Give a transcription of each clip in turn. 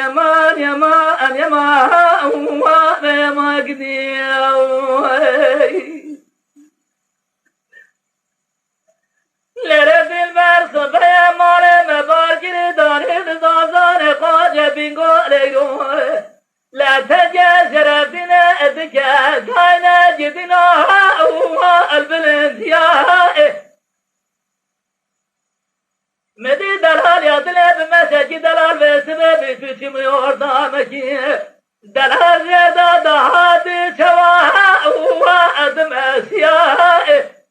يمان يمان يمان يما قدي لرب المرصف يا مال مباركر دارد زازان قاجة بنقول لا تجاسر فينا أذكى كاينا جدنا البلند يا مدي دلال يطلب مساجد دلال بسبب تشم يوردامك دلال زيادة دهات شواها وأدم أسياء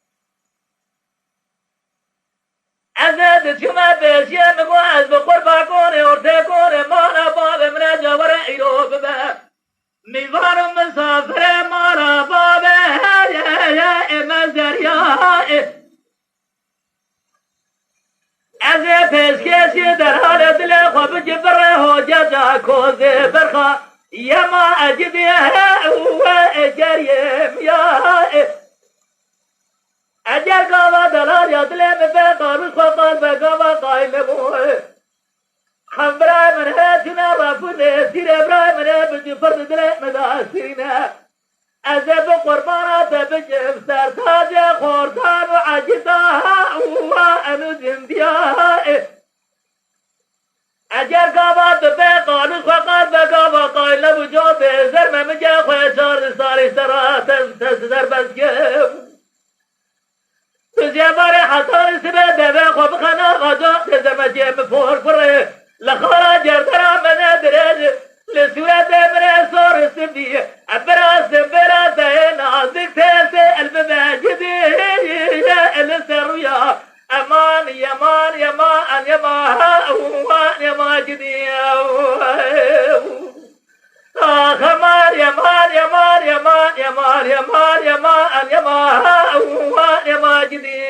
أزاد شما بشيا مقواز بقربا كوني ورتكوني مانا باب من جبر إيروب با ميوان مسافر مانا باب يا مزر يا أزاد بشيا در حال دل خواب جبر هو جدا كوزي برخا يا ما أجد يا هو أجريم يا اگر گاوا دلار یادلم به قارس خواهد به گاوا قایم موه خمبرای منه چونه بافونه سیر ابرای منه بجی فرد دل مداسینه از به قربانات بجم سرتاج خوردان و عجزها و انو زندیاه اگر گاوا به قارس خواهد به گاوا قایم بجو به زرم مجا خواه چار سالی سرات تزر بزگم تجابر حصار سبه دبه خوب خنا غجا تزمجي مفور فره لخارا جردرا من درج لسورة من صور سبي أبرا سبرا تهي نازك تهي المباجدي يا السرويا أمان يمان يمان يمان يمان جدي خمار يمان يمان يمان يمان يمان يمان يمان يمان جدي